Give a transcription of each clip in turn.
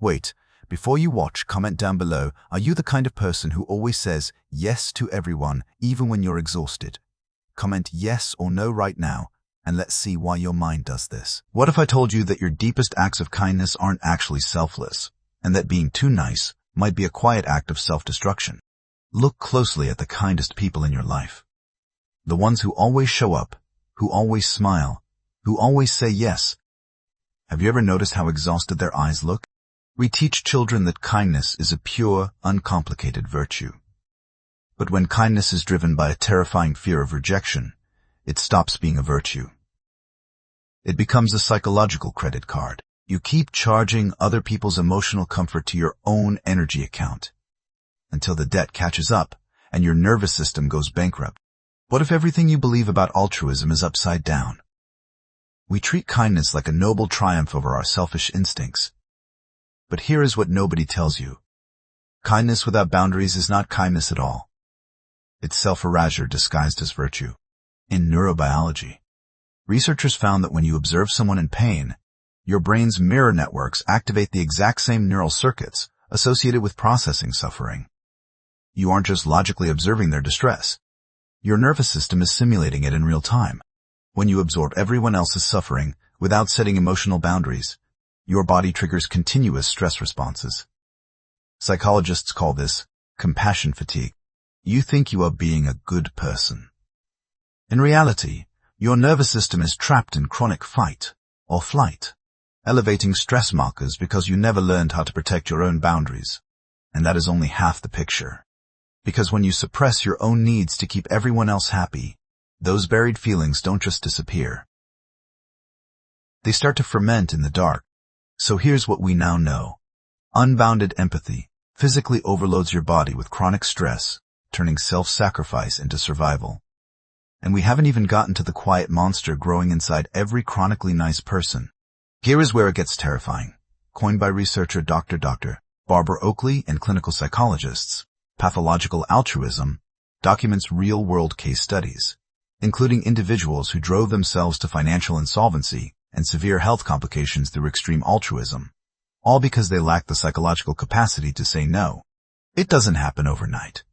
Wait, before you watch, comment down below, are you the kind of person who always says yes to everyone, even when you're exhausted? Comment yes or no right now, and let's see why your mind does this. What if I told you that your deepest acts of kindness aren't actually selfless, and that being too nice might be a quiet act of self-destruction? Look closely at the kindest people in your life. The ones who always show up, who always smile, who always say yes. Have you ever noticed how exhausted their eyes look? We teach children that kindness is a pure, uncomplicated virtue. But when kindness is driven by a terrifying fear of rejection, it stops being a virtue. It becomes a psychological credit card. You keep charging other people's emotional comfort to your own energy account, until the debt catches up and your nervous system goes bankrupt. What if everything you believe about altruism is upside down? We treat kindness like a noble triumph over our selfish instincts. But here is what nobody tells you. Kindness without boundaries is not kindness at all. It's self-erasure disguised as virtue. In neurobiology, researchers found that when you observe someone in pain, your brain's mirror networks activate the exact same neural circuits associated with processing suffering. You aren't just logically observing their distress. Your nervous system is simulating it in real time. When you absorb everyone else's suffering without setting emotional boundaries, your body triggers continuous stress responses. Psychologists call this compassion fatigue. You think you are being a good person. In reality, your nervous system is trapped in chronic fight or flight, elevating stress markers because you never learned how to protect your own boundaries. And that is only half the picture. Because when you suppress your own needs to keep everyone else happy, those buried feelings don't just disappear. They start to ferment in the dark. So here's what we now know. Unbounded empathy physically overloads your body with chronic stress, turning self-sacrifice into survival. And we haven't even gotten to the quiet monster growing inside every chronically nice person. Here is where it gets terrifying. Coined by researcher Dr. Barbara Oakley and clinical psychologists, Pathological Altruism documents real-world case studies, including individuals who drove themselves to financial insolvency and severe health complications through extreme altruism, all because they lack the psychological capacity to say no. It doesn't happen overnight.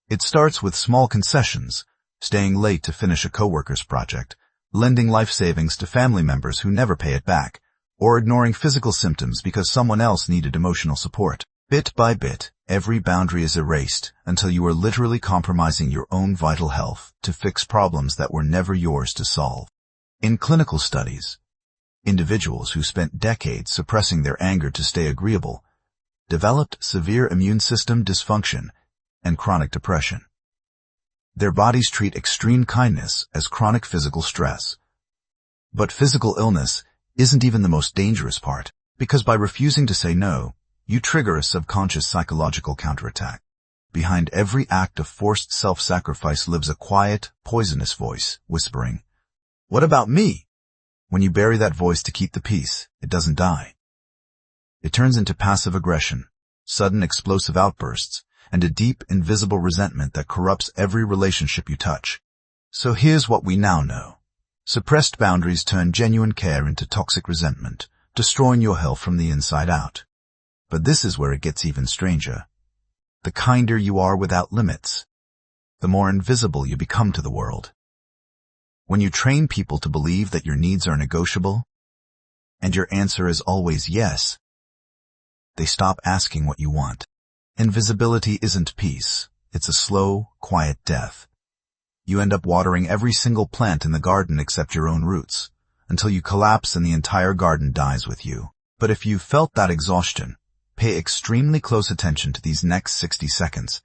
It starts with small concessions, staying late to finish a coworker's project, lending life savings to family members who never pay it back, or ignoring physical symptoms because someone else needed emotional support. Bit by bit, every boundary is erased until you are literally compromising your own vital health to fix problems that were never yours to solve. In clinical studies, individuals who spent decades suppressing their anger to stay agreeable developed severe immune system dysfunction and chronic depression. Their bodies treat extreme kindness as chronic physical stress. But physical illness isn't even the most dangerous part, because by refusing to say no, you trigger a subconscious psychological counterattack. Behind every act of forced self-sacrifice lives a quiet, poisonous voice, whispering, "What about me?" When you bury that voice to keep the peace, it doesn't die. It turns into passive aggression, sudden explosive outbursts, and a deep, invisible resentment that corrupts every relationship you touch. So here's what we now know. Suppressed boundaries turn genuine care into toxic resentment, destroying your health from the inside out. But this is where it gets even stranger. The kinder you are without limits, the more invisible you become to the world. When you train people to believe that your needs are negotiable, and your answer is always yes, they stop asking what you want. Invisibility isn't peace. It's a slow, quiet death. You end up watering every single plant in the garden except your own roots, until you collapse and the entire garden dies with you. But if you've felt that exhaustion, pay extremely close attention to these next 60 seconds,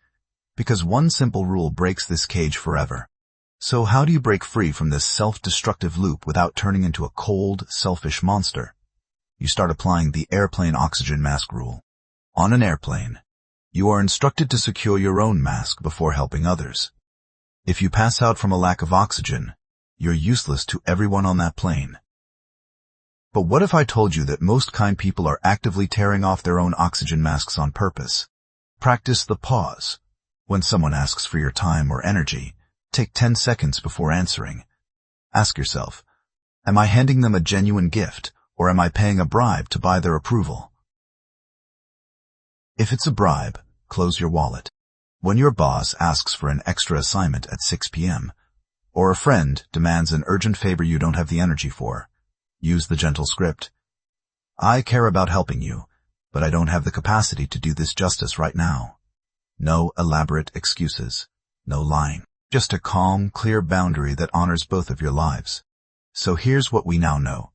because one simple rule breaks this cage forever. So how do you break free from this self-destructive loop without turning into a cold, selfish monster? You start applying the airplane oxygen mask rule. On an airplane, you are instructed to secure your own mask before helping others. If you pass out from a lack of oxygen, you're useless to everyone on that plane. But what if I told you that most kind people are actively tearing off their own oxygen masks on purpose? Practice the pause. When someone asks for your time or energy, take 10 seconds before answering. Ask yourself, am I handing them a genuine gift, or am I paying a bribe to buy their approval? If it's a bribe, close your wallet. When your boss asks for an extra assignment at 6 p.m., or a friend demands an urgent favor you don't have the energy for, use the gentle script. I care about helping you, but I don't have the capacity to do this justice right now. No elaborate excuses. No lying. Just a calm, clear boundary that honors both of your lives. So here's what we now know.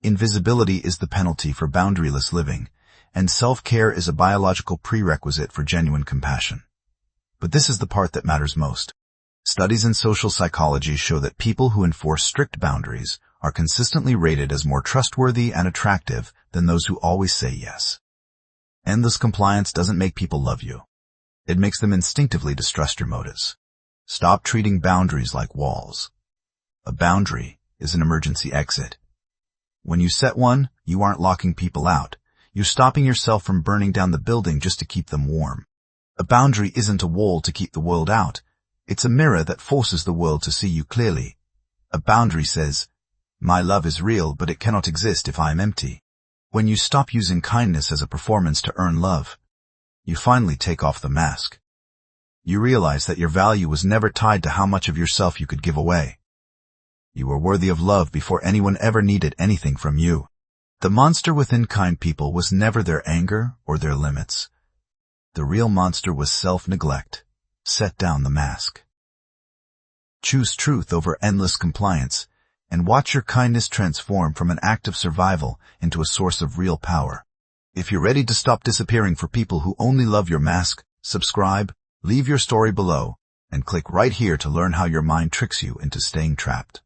Invisibility is the penalty for boundaryless living, and self-care is a biological prerequisite for genuine compassion. But this is the part that matters most. Studies in social psychology show that people who enforce strict boundaries are consistently rated as more trustworthy and attractive than those who always say yes. Endless compliance doesn't make people love you. It makes them instinctively distrust your motives. Stop treating boundaries like walls. A boundary is an emergency exit. When you set one, you aren't locking people out. You're stopping yourself from burning down the building just to keep them warm. A boundary isn't a wall to keep the world out. It's a mirror that forces the world to see you clearly. A boundary says, my love is real, but it cannot exist if I am empty. When you stop using kindness as a performance to earn love, you finally take off the mask. You realize that your value was never tied to how much of yourself you could give away. You were worthy of love before anyone ever needed anything from you. The monster within kind people was never their anger or their limits. The real monster was self-neglect. Set down the mask. Choose truth over endless compliance, and watch your kindness transform from an act of survival into a source of real power. If you're ready to stop disappearing for people who only love your mask, subscribe, leave your story below, and click right here to learn how your mind tricks you into staying trapped.